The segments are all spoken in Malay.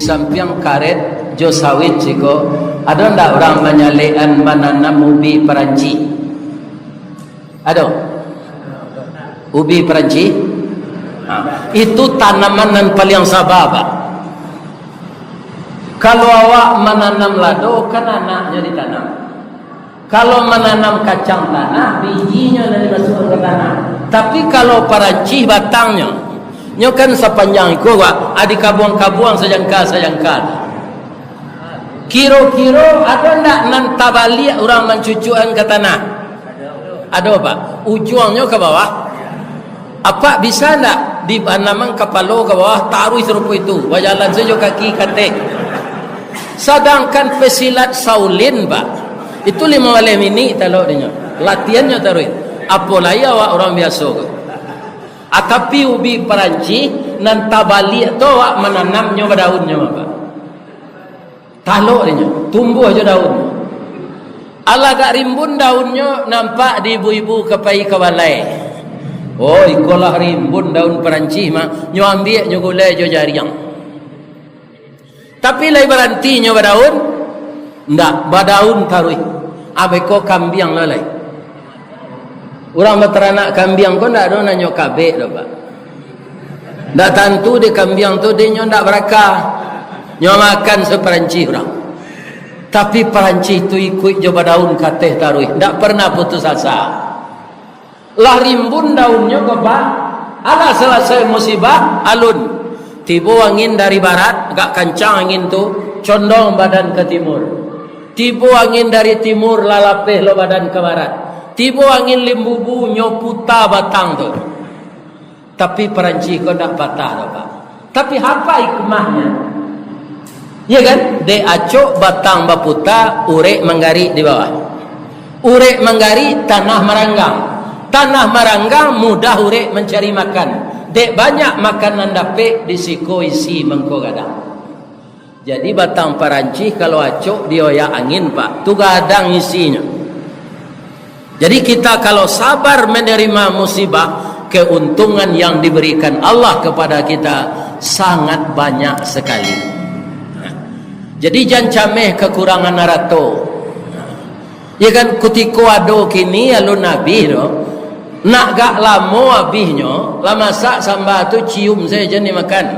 sampiang karet jo sawit siko. Ada ndak orang menyalean menanam ubi Peranci? Ada? Ubi Peranci? Itu tanaman yang paling sabar, Pak. Kalau awak menanam lado, kan anaknya ditanam. Kalau menanam kacang tanah, bijinya dari masuk ke tanah. Tapi kalau Peranci batangnya, nyo kan sepanjang itu, Pak, ada kabuang-kabuang sejangka. Kiro-kiro ada ndak nan tabalik orang mencucuan ke tanah? Ada, Pak. Ujungnya ke bawah. Apa bisa ndak di tanaman kepala ke bawah taruh serupa itu? Berjalan saja kaki katek. Sedangkan pesilat Shaolin, Pak, itu 5 malam ini taruh dia. Latihannya taruh. Apa lagi awak orang biasa ke? Tapi ubi Peranci nan tabalik tu awak menanamnya daunnya, Pak. Taruh dia, tumbuh aja daun. Ala gak rimbun daunnya nampak di ibu-ibu kepai kewalai. Oh, ikolah rimbun daun Peranci mah nyo ambil nyo gulai jo jariang. Tapi lai berhenti nyo badaun ndak badaun taruh. Abeko kambiang lalai. Orang beteranak kambiang ko ndak ada nyo kabek dah, Pak. Ndak tentu di kambiang tu dia nyo ndak berakah. Nyo makan seperanci orang. Tapi Peranci itu ikut jo badaun kateh taruh. Ndak pernah putus asa. Lah rimbun daunnya kebak. Ala selesai musibah alun. Tiba angin dari barat, agak kencang angin tu, condong badan ke timur. Tiba angin dari timur, lalapeh lo badan ke barat. Tiba angin limbubu nyoputa batang tu. Tapi Peranci kau tak patah dah, Pak. Tapi apa hikmahnya? Ya kan? De acok batang baputa, urek menggari di bawah. Urek menggari, tanah meranggang. Tanah maranggang mudah urek mencari makan. Dek banyak makanan dapet disiko isi mengko gadang. Jadi batang Peranci kalau acok dioyak angin, Pak, tu gadang isinya. Jadi kita kalau sabar menerima musibah, keuntungan yang diberikan Allah kepada kita sangat banyak sekali. Jadi jangan cameh kekurangan narato. Ya kan, kutiko ado kini alun nabi do. Nak gak lamo habisnya, lah masak sambal tu cium saja ni makan.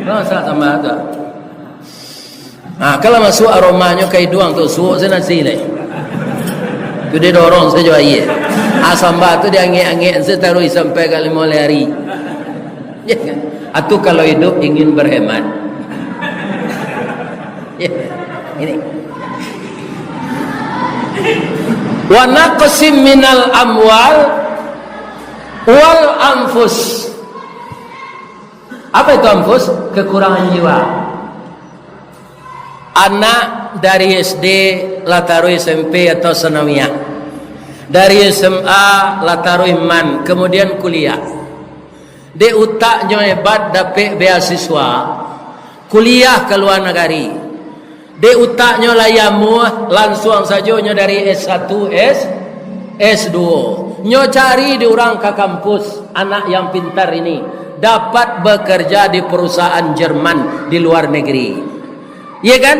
Masak sambal tu. Kalau masuk aromanya kayak doang tu suuk saya nasi leh. Tu dia dorong saja air. Sambal tu dia angin-angin saya taruh sampai ke 5 hari. Ya kan? Atau kalau hidup ingin berhemat. Ya. Ini. Wa naqsim minal amwal wal anfus. Apa itu anfus? Kekurangan jiwa. Anak dari SD lataruh SMP atau sanawiyah, dari SMA lataruh man, kemudian kuliah. De utaknya hebat dapat beasiswa, kuliah ke luar negeri. De utaknya layamu langsung saja nyo dari S1 S2 nyo cari di orang ke kampus. Anak yang pintar ini dapat bekerja di perusahaan Jerman di luar negeri, ya kan?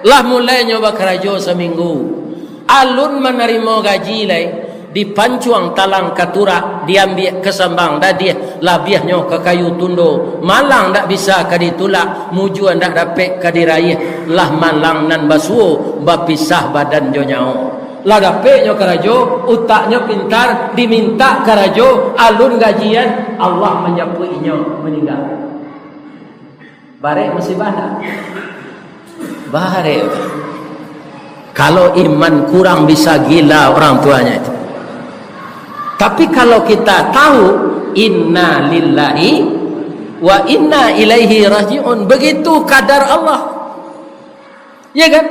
Lah mulai nyoba kerja seminggu, alun menerima gaji lai di pancuang talang katura, diambil ke sambang dah dia labiahnya ke kayu tundo, malang tak bisa ke ditulak, mujuan tak dapat ke diraih, lah malang nan basuh bapisah badan jo nyao. Lah dapat nyo kerajo, utaknya pintar, diminta kerajo, alun gajian, Allah menjapuinya meninggal. Barek musibah tak? Barek. Kalau iman kurang bisa gila orang tuanya itu. Tapi kalau kita tahu inna lillahi wa inna ilaihi raji'un, begitu kadar Allah, ya kan?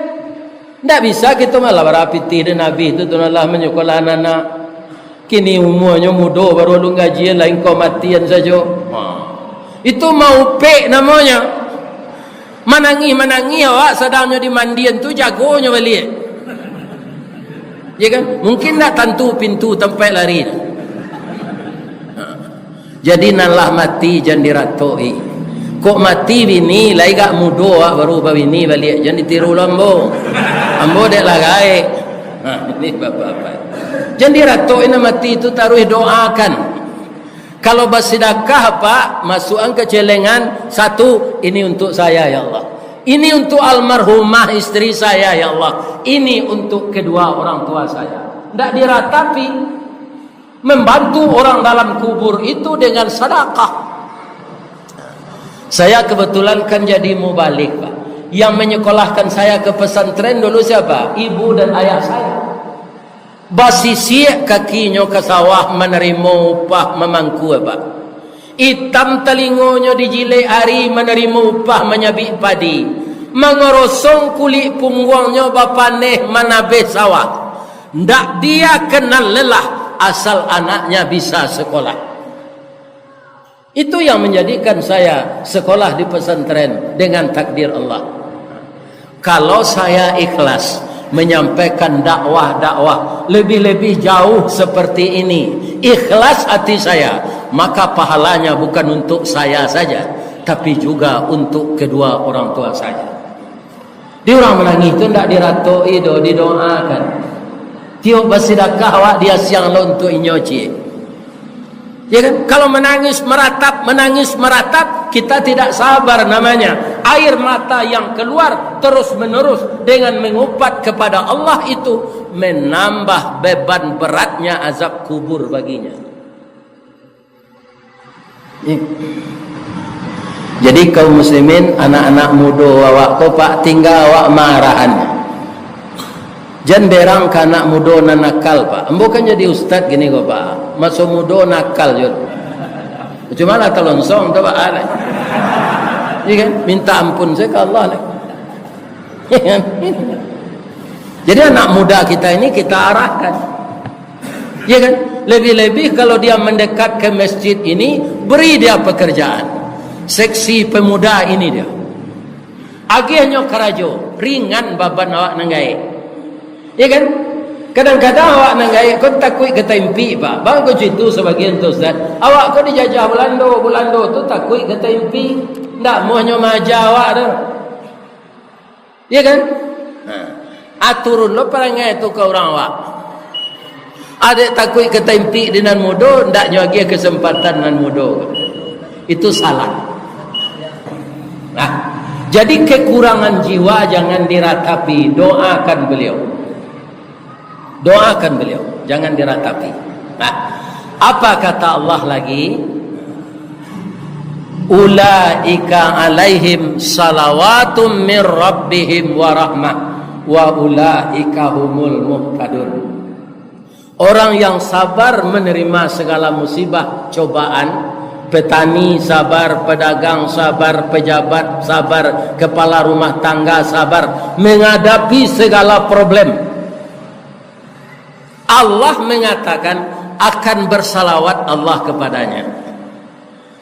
Tak bisa kita malah berapiti dengan Nabi itu Allah menyukai anak-anak kini umurnya muda baru lu gajian lain kau matian saja. Itu mau pek namanya. Menangi awak sedangnya di mandian tu jagonya balik. Ya kan? Mungkin nak tentu pintu tempat lari. Jadi nalah mati jangan diratoi. kok mati bini lai gak mudo baru bini balik jangan ditiru lambo ambo dek lagai. Ini bapak-bapak jangan diratoin mati itu taruh doakan. Kalau bersedekah Pak masukan ke celengan satu, ini untuk saya ya Allah, ini untuk almarhumah istri saya ya Allah, ini untuk kedua orang tua saya. Tidak diratapi. Membantu orang dalam kubur itu dengan sedekah. Saya kebetulan kan jadi mubalik Pak. Yang menyekolahkan saya ke pesantren dulu siapa? Ibu dan ayah saya. Basisi kakinya ke sawah menerima upah memangku Pak. Hitam telingonya dijilai hari menerima upah menyabik padi. Mengerosong kulit punggungnya bapaneh menabeh sawah. Ndak dia kenal lelah asal anaknya bisa sekolah. Itu yang menjadikan saya sekolah di pesantren dengan takdir Allah. Kalau saya ikhlas menyampaikan dakwah-dakwah lebih-lebih jauh seperti ini, ikhlas hati saya, maka pahalanya bukan untuk saya saja, tapi juga untuk kedua orang tua saya. Di orang menangis itu tidak diratoi, didoakan. Tiup bersedekah awak dia siang lo untuk inyoci. Ya kan? Kalau menangis meratap, kita tidak sabar namanya. Air mata yang keluar terus menerus dengan mengupat kepada Allah itu menambah beban beratnya azab kubur baginya. Ya. Jadi kaum muslimin, anak-anak muda awak ko Pak tinggal awak marahannya. Jangan berang ke anak muda nakal Pak. Embo kan jadi ustaz gini kok Pak. Masuk muda nakal jod. Cuma lah telonsong tu Pak. Ya kan? Minta ampun saya ke Allah lah. Ya kan? Jadi anak muda kita ini kita arahkan. Ya kan? Lebih-lebih kalau dia mendekat ke masjid ini, beri dia pekerjaan. Seksi pemuda ini dia. Agihnya kerajo, ringan baban awak nanggai. Ya kan? Kadang-kadang awak nanggai kau takut kata impi Pak. Bang kau cerita sebagian tu Ustaz. Awak kau dijajah Belanda tu takut kata impi. Tak maunya maja awak tu. Ya kan? Aturun lo perangai tu ke orang awak. Adik takut kata impi dengan muda, tak nyagi kesempatan dengan muda. Itu salah. Nah, jadi kekurangan jiwa jangan diratapi, doakan beliau. Doakan beliau, jangan diratapi. Nah, apa kata Allah lagi? Ulaika alaihim salawatum mir rabbihim wa rahmah wa ulaika humul muhtadun. Orang yang sabar menerima segala musibah, cobaan. Petani sabar, pedagang sabar, pejabat sabar, kepala rumah tangga sabar menghadapi segala problem. Allah mengatakan akan bersalawat Allah kepadanya,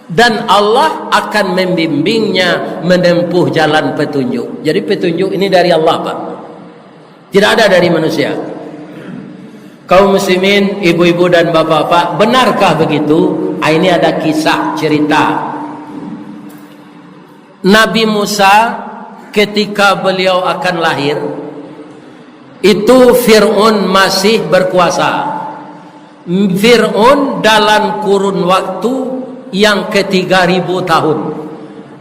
dan Allah akan membimbingnya menempuh jalan petunjuk. Jadi petunjuk ini dari Allah Pak, tidak ada dari manusia. Kaum muslimin, ibu-ibu dan bapak-bapak, benarkah begitu? Ini ada kisah cerita Nabi Musa ketika beliau akan lahir itu Fir'aun masih berkuasa. Fir'aun dalam kurun waktu yang ke-3000 tahun.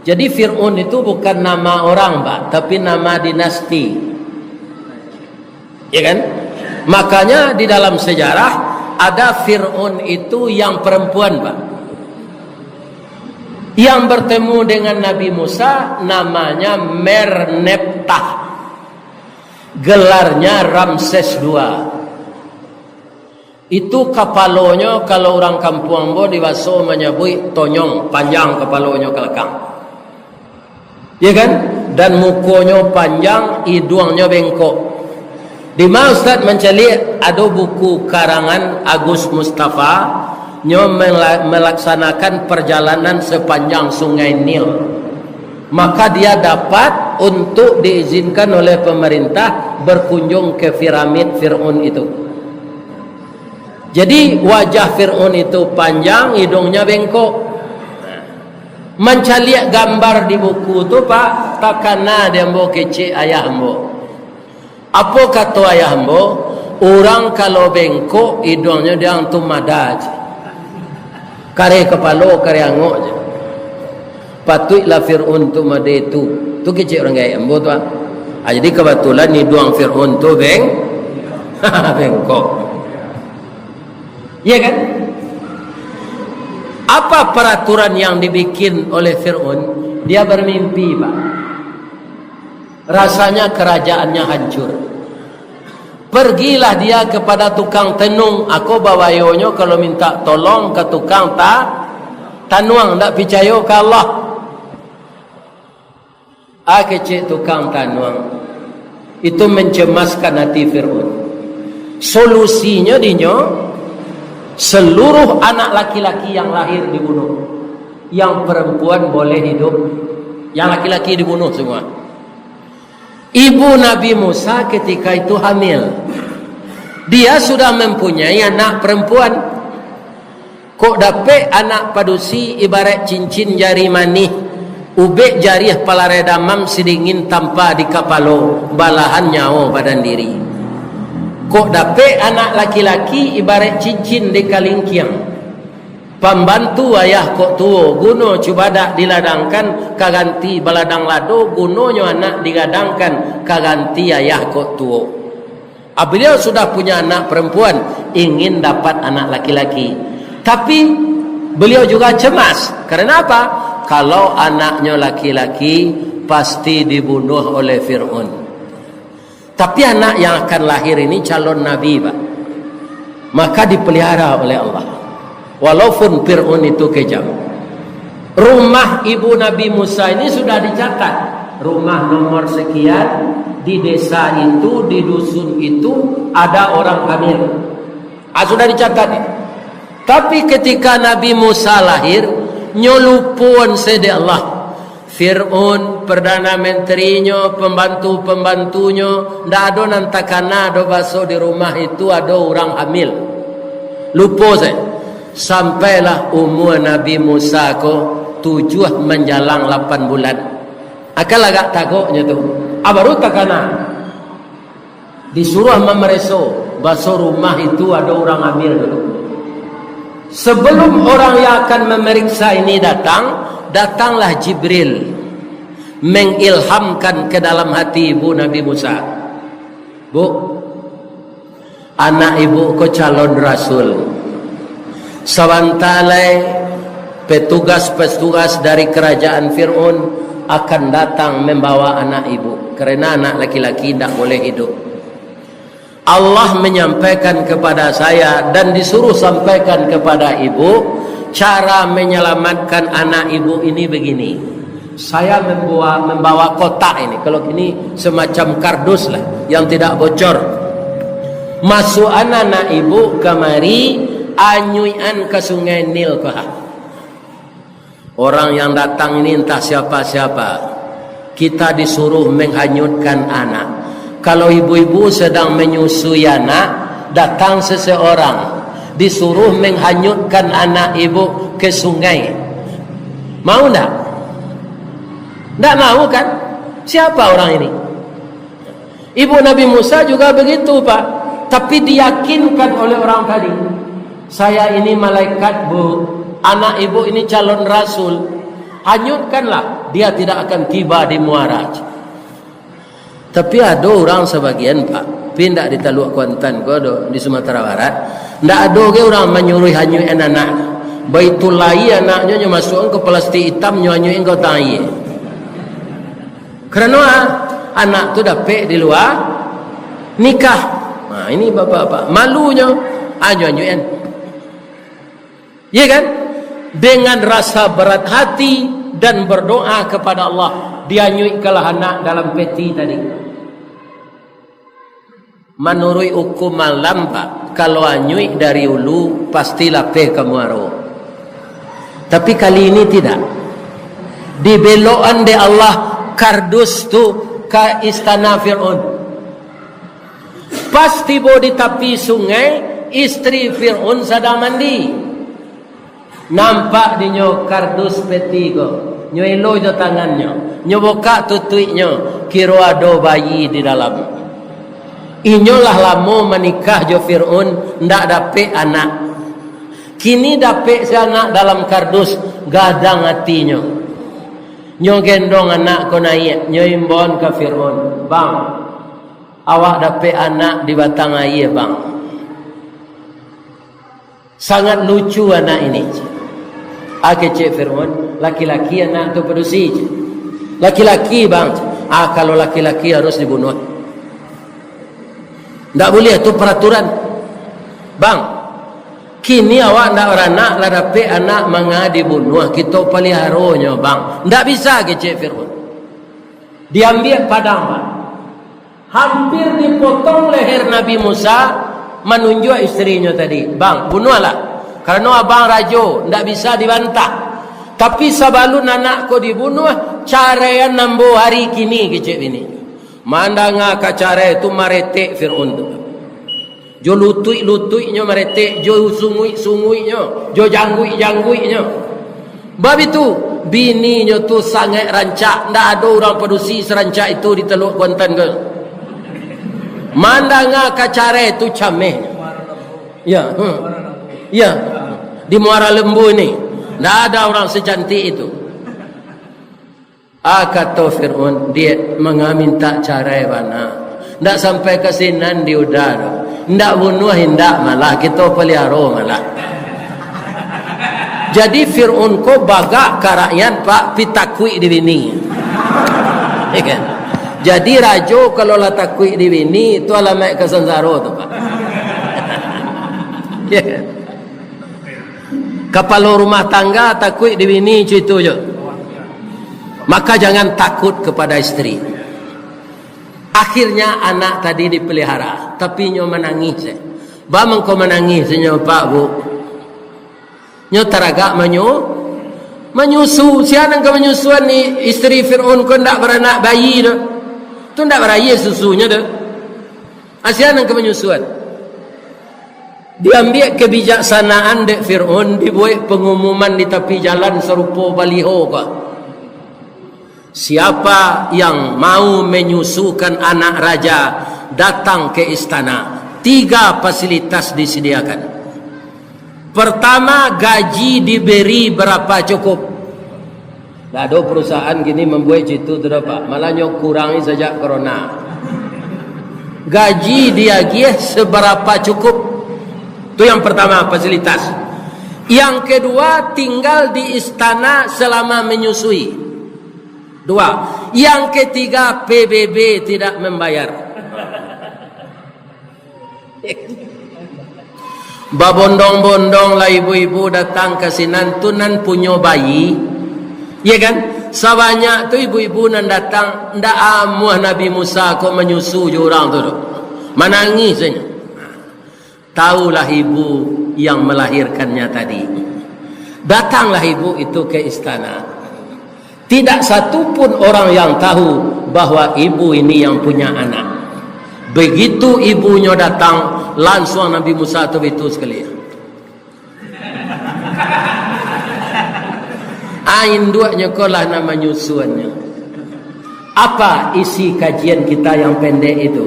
Jadi Fir'aun itu bukan nama orang Pak, tapi nama dinasti. Ya kan? Makanya di dalam sejarah ada Fir'aun itu yang perempuan Pak, yang bertemu dengan Nabi Musa, namanya Merneptah, gelarnya Ramses II. Itu kepalanya kalau orang kampung Ambo diwaso menyebut tonyong, panjang kepalanya ke belakang, ya kan? Dan mukonya panjang, hidungnya bengkok. Di mana Ustaz mencari ada buku karangan Agus Mustafa yang melaksanakan perjalanan sepanjang Sungai Nil. Maka dia dapat untuk diizinkan oleh pemerintah berkunjung ke piramid Fir'aun itu. Jadi wajah Fir'aun itu panjang, hidungnya bengkok. Mencaliak gambar di buku tu pak, takana dia ambo kecik ayah ambo. Apa kata ayah ambo? Orang kalau bengkok hidungnya dia antum madaj. Kare kepala kare angok je. Patutlah Fir'aun tu made tu. Tu kecik orang gaya ambo tu. Jadi kebetulan hidung Fir'aun tu bengkok. Ya kan? Apa peraturan yang dibikin oleh Fir'aun? Dia bermimpi pak. Rasanya kerajaannya hancur. Pergilah dia kepada tukang tenung. Aku bawa yonyo kalau minta tolong ke tukang tanuang. Tak percaya ke Allah. Kecik tukang tanuang. Itu mencemaskan hati Fir'aun. Solusinya dinyo, seluruh anak laki-laki yang lahir dibunuh. Yang perempuan boleh hidup. Yang laki-laki dibunuh semua. Ibu Nabi Musa ketika itu hamil. Dia sudah mempunyai anak perempuan. Kok dapat anak padusi ibarat cincin jari manih. Ubek jari palare damam sedingin tanpa di kapalo. Balahan nyawa badan diri. Kok dapat anak laki-laki ibarat cincin di kalingkiang. Pembantu ayah kok tuo guno cubadak diladangkan kaganti baladang lado gunonyo anak digadangkan kaganti ayah kok tuo. Beliau sudah punya anak perempuan, ingin dapat anak laki-laki. Tapi beliau juga cemas. Karena apa? Kalau anaknya laki-laki pasti dibunuh oleh Fir'aun. Tapi anak yang akan lahir ini calon Nabi pak. Maka dipelihara oleh Allah. Walaupun Fir'aun itu kejam. Rumah ibu Nabi Musa ini sudah dicatat. Rumah nomor sekian. Di desa itu, di dusun itu ada orang hamil. Sudah dicatat. Tapi ketika Nabi Musa lahir, nyolupun sede Allah. Fir'aun, Perdana Menterinya, pembantu-pembantunya, ndak ada nantakana ada baso di rumah itu ada orang hamil. Lupa saya. Sampailah umur Nabi Musa ko 7 menjalang 8 bulan. Akal agak takutnya tu. Baru takana disuruh memereso baso rumah itu ada orang hamil dulu. Sebelum orang yang akan memeriksa ini datanglah Jibril mengilhamkan ke dalam hati ibu Nabi Musa. Bu, anak ibu ko calon rasul. Sawantalai petugas-petugas dari kerajaan Fir'aun akan datang membawa anak ibu. Kerana anak laki-laki tidak boleh hidup. Allah menyampaikan kepada saya dan disuruh sampaikan kepada ibu cara menyelamatkan anak ibu ini begini. Saya membawa kotak ini. Kalau ini semacam kardus lah yang tidak bocor. Masuk anak ibu kemari, anyuian ke sungai Nil ke. Orang yang datang ini entah siapa-siapa. Kita disuruh menghanyutkan anak. Kalau ibu-ibu sedang menyusui anak, datang seseorang disuruh menghanyutkan anak ibu ke sungai. Mau tak? Tak mau kan? Siapa orang ini? Ibu Nabi Musa juga begitu pak. Tapi diyakinkan oleh orang tadi. Saya ini malaikat bu. Anak ibu ini calon rasul. Hanyutkanlah. Dia tidak akan tiba di muara. Tapi ada orang sebagian pak. Pindah di Teluk Kuantan di Sumatera Barat. Tidak ada orang menyuruh hanyuin anak. Baitullahi anaknya masukkan ke plastik hitam. Hanyuin kau tangi. Kerana anak tu dapat di luar nikah. Nah, ini bapak-bapak malunya anyuin. Ya kan? Dengan rasa berat hati dan berdoa kepada Allah, dianyuikanlah anak dalam peti tadi. Menurut hukum malam pak, kalau anyuik dari ulu pastilah pe kemuaro. Tapi kali ini tidak. Dibelokan de Allah kardus tu ke istana Fir'aun. Pas tiba di tepi sungai, istri Fir'aun sedang mandi. nampak di nyo kardus petigo, nyo elo jo tangannya, nyo buka tutuiknya, kira ada bayi di dalam. Inyolah lamo menikah jo Fir'aun, ndak dapet anak. Kini dapet si anak dalam kardus, gadang hatinya. Nyo gendong anak ko naik, nyo imbon ke Fir'aun, bang, awak dapet anak di batang air bang. Sangat lucu anak ini. Cik Fir'aun, laki-laki anak tu pedusi. Laki-laki bang. Kalau laki-laki harus dibunuh. Tak boleh, itu peraturan. Bang, kini awak nak beranak lah dapat anak manga dibunuh, kita peliharanya bang. Tak bisa Cik Fir'aun. Diambil padang bang. Hampir dipotong leher Nabi Musa, menunjuk istrinya tadi, bang bunuhlah karena abang rajo, tak bisa dibantah. Tapi sebelum anakku dibunuh, cara yang nambu hari kini Cik ini. Mandanga ka cara itu maretek Fir'aun tu. Jo lutui-lutuinya maretek, jo sungui-sunguinya, jo janggui-jangguinya. Bab itu bininya tu sangat rancak, ndak ada orang pedusi serancak itu di Teluk Kuantan ke. Mandanga ka cara itu cameh. Ya, ya. Di Muara Lembu ini ndak ada orang secantik itu. Kata Fir'aun, dia mengaminta cara mana. Ndak sampai ke sinan di udara. Ndak bunuh, ndak malah kita pelihara malah. Jadi Fir'aun ko bagak ke rakyat pak pitakui di bini. Ya kan? Jadi rajo kalau lah takui di bini itu alamat kesengsara tu pak. Ya kan? Kepala rumah tangga takui di bini itu je. Maka jangan takut kepada istri. Akhirnya anak tadi dipelihara, tapi nyo menangis. Bang kau menangis nyo pak bu. Nyo teragak menyusu. Siapa yang menyusuan ni istri Fir'aun kau ndak beranak bayi tu. Tu ndak berayi susunya tu. Siapa yang menyusuan? Diambil kebijaksanaan dek Fir'aun, dibuat pengumuman di tepi jalan serupa baliho kah. Siapa yang mau menyusukan anak raja datang ke istana, 3 fasilitas disediakan. Pertama, gaji diberi berapa cukup. Tak ada perusahaan gini membuat itu terdapat, malah nyok kurangi saja corona. Gaji dia seberapa cukup. Itu yang pertama, fasilitas. Yang kedua, tinggal di istana selama menyusui. 2. Yang ketiga, PBB tidak membayar. Babondong-bondong lah ibu-ibu datang ke sinan tunan punya bayi. Ya kan? Sebanyak tu ibu-ibu nan datang, ndak amuh Nabi Musa kok menyusu je orang tu. Menangis saja. Taulah ibu yang melahirkannya tadi. Datanglah ibu itu ke istana. Tidak satu pun orang yang tahu bahwa ibu ini yang punya anak. Begitu ibunya datang, langsung Nabi Musa itu sekali. Induknya kolah nama nyusuannya. Apa isi kajian kita yang pendek itu?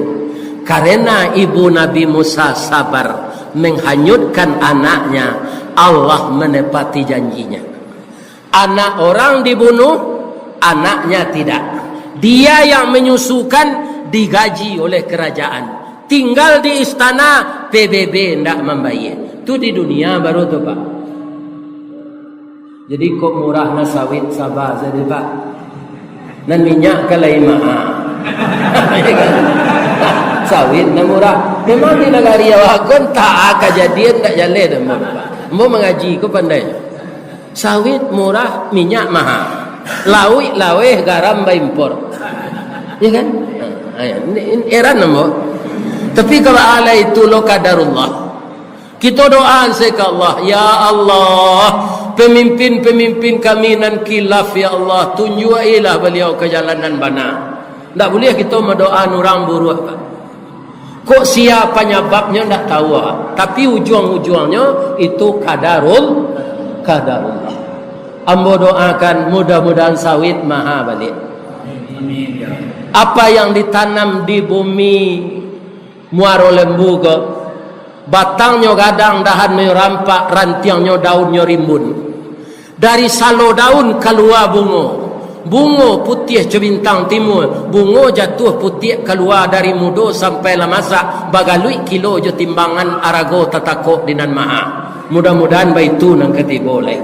Karena ibu Nabi Musa sabar menghanyutkan anaknya, Allah menepati janjinya. Anak orang dibunuh, anaknya tidak. Dia yang menyusukan digaji oleh kerajaan. Tinggal di istana, PBB tidak membayar. Itu di dunia baru tu pak. Jadi kok murah sawit Sabah jadi pak. Dan minyak kalai mahal. Sawit na murah. Memang di negara awak kon tak kejadian tak jalan dah pak. Mau mengaji kau pandai. Sawit murah, minyak mahal. Lawih garam impor. Ya kan? Eran nama. Tapi kalau Allah itu lo kadarullah. Kita doa ke Allah, ya Allah, pemimpin-pemimpin kami nan khilaf ya Allah, tunjukilah beliau ke jalanan benar. Tak boleh kita mendoa orang buruk. Kok siapa penyebabnya tak tahu. Tapi ujung-ujungnya itu qadarullah. Ambo doakan mudah-mudahan sawit maha balik. Apa yang ditanam di bumi Muaro Lembu ke batangnya gadang, dahannya rampak, rantiangnya daunnya rimbun. Dari salo daun keluar bungo putih cebintang timur, bungo jatuh putih keluar dari mudo sampai lamasa bagalui kilo je timbangan arago tatakok dinan maha. Mudah-mudahan baitu nang ketiga oleh.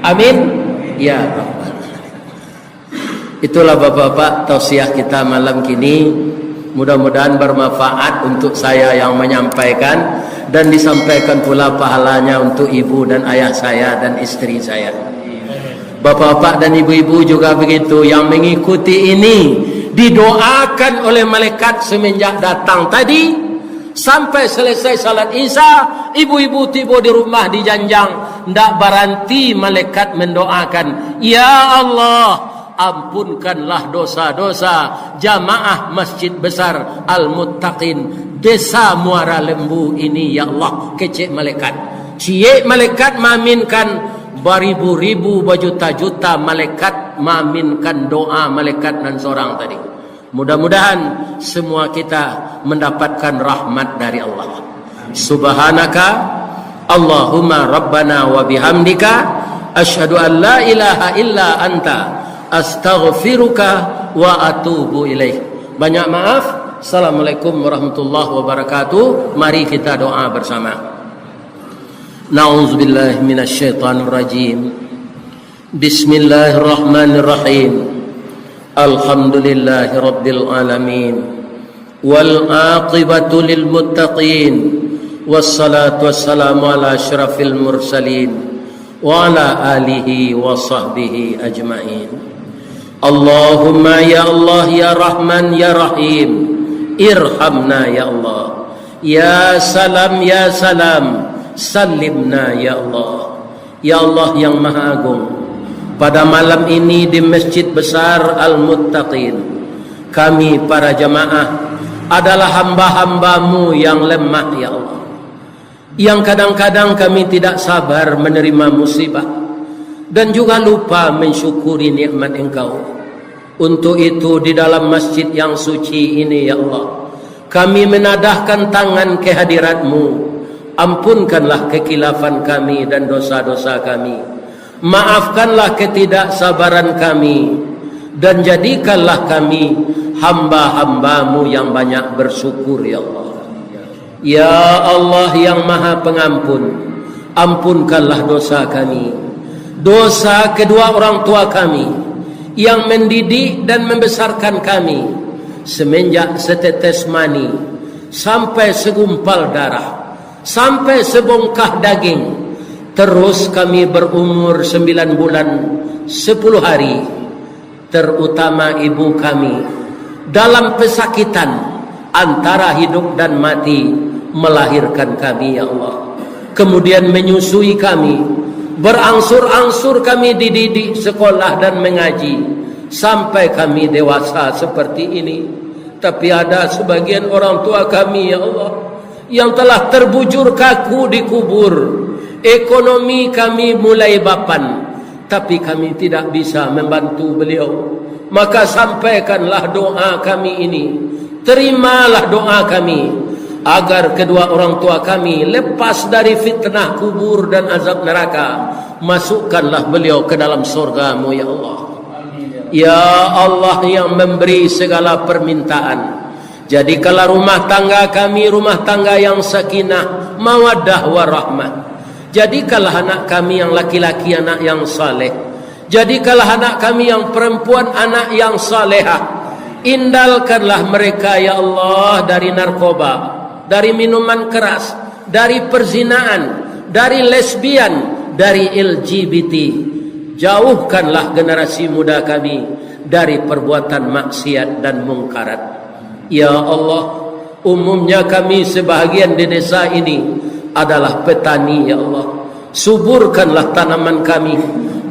Amin. Ya Rabbal. Itulah bapak-bapak tausiah kita malam kini. Mudah-mudahan bermanfaat untuk saya yang menyampaikan dan disampaikan pula pahalanya untuk ibu dan ayah saya dan istri saya. Bapak-bapak dan ibu-ibu juga begitu yang mengikuti ini didoakan oleh malaikat semenjak datang tadi sampai selesai salat Isya. Ibu-ibu tiba di rumah di janjang, ndak berhenti malaikat mendoakan, ya Allah, ampunkanlah dosa-dosa jamaah Masjid Besar Al-Muttaqin Desa Muara Lembu ini ya Allah. Kecik malaikat, cie malaikat maminkan beribu-ribu berjuta-juta malaikat maminkan doa malaikat dan seorang tadi. Mudah-mudahan semua kita mendapatkan rahmat dari Allah. Subhanaka Allahumma rabbana wa bihamdika asyhadu an la ilaha illa anta astaghfiruka wa atubu ilaih. Banyak maaf. Assalamualaikum warahmatullahi wabarakatuh. Mari kita doa bersama. Na'udzubillahi minasyaitonir rajim. Bismillahirrahmanirrahim. Alhamdulillahi rabbil alamin. Wal aqibatu lil muttaqin. Wassalatu wassalamu ala asyrafil mursalin wa ala alihi wa sahbihi ajmain. Allahumma ya Allah ya Rahman ya Rahim, irhamna ya Allah. Ya salam ya salam, salimna ya Allah. Ya Allah yang Maha Agung, pada malam ini di Masjid Besar Al-Muttaqin, kami para jamaah adalah hamba-hambamu yang lemah ya Allah, yang kadang-kadang kami tidak sabar menerima musibah dan juga lupa mensyukuri nikmat Engkau. Untuk itu di dalam masjid yang suci ini ya Allah, kami menadahkan tangan kehadirat-Mu. Ampunkanlah kekilafan kami dan dosa-dosa kami. Maafkanlah ketidaksabaran kami dan jadikanlah kami hamba-hamba-Mu yang banyak bersyukur ya Allah. Ya Allah yang Maha Pengampun, ampunkanlah dosa kami, dosa kedua orang tua kami yang mendidik dan membesarkan kami semenjak setetes mani sampai segumpal darah, sampai sebongkah daging, terus kami berumur 9 bulan 10 hari, terutama ibu kami dalam pesakitan antara hidup dan mati melahirkan kami ya Allah. Kemudian menyusui kami, berangsur-angsur kami dididik sekolah dan mengaji sampai kami dewasa seperti ini. Tapi ada sebagian orang tua kami ya Allah yang telah terbujur kaku di kubur. Ekonomi kami mulai bapan, tapi kami tidak bisa membantu beliau. Maka sampaikanlah doa kami ini, terimalah doa kami agar kedua orang tua kami lepas dari fitnah kubur dan azab neraka. Masukkanlah beliau ke dalam surga-Mu ya Allah. Ya Allah yang memberi segala permintaan, jadikanlah rumah tangga kami rumah tangga yang sakinah, mawaddah warahmah. Jadikanlah anak kami yang laki-laki anak yang saleh. Jadikanlah anak kami yang perempuan anak yang salehah. Indalkanlah mereka ya Allah dari narkoba, dari minuman keras, dari perzinaan, dari lesbian, dari LGBT. Jauhkanlah generasi muda kami dari perbuatan maksiat dan mungkarat. Ya Allah, umumnya kami sebahagian di desa ini adalah petani ya Allah. Suburkanlah tanaman kami,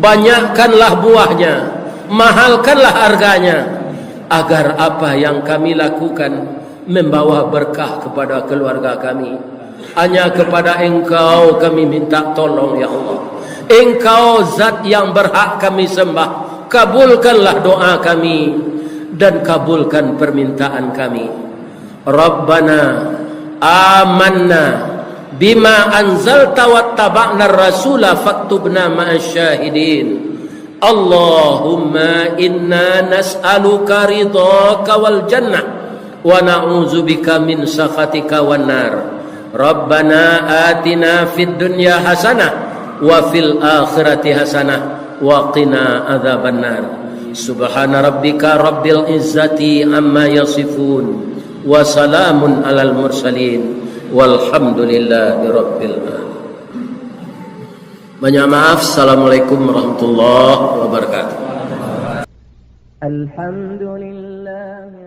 banyakkanlah buahnya, mahalkanlah harganya, agar apa yang kami lakukan membawa berkah kepada keluarga kami. Hanya kepada Engkau kami minta tolong ya Allah. Engkau zat yang berhak kami sembah. Kabulkanlah doa kami dan kabulkan permintaan kami. Rabbana amanna bima anzalta wattaba'na ar-rasula faktubna ma'asyahidin. Allahumma inna nas'aluka ridhaka wal jannah wa na'udzubika min sakhatika wan nar. Rabbana atina fid dunya hasanah wa fil akhirati hasanah wa qina adzaban nar. Subhana rabbika rabbil izzati amma yasifun wa salamun alal mursalin walhamdulillahi rabbil alamin. Banyak maaf. Assalamualaikum warahmatullahi wabarakatuh. Alhamdulillah.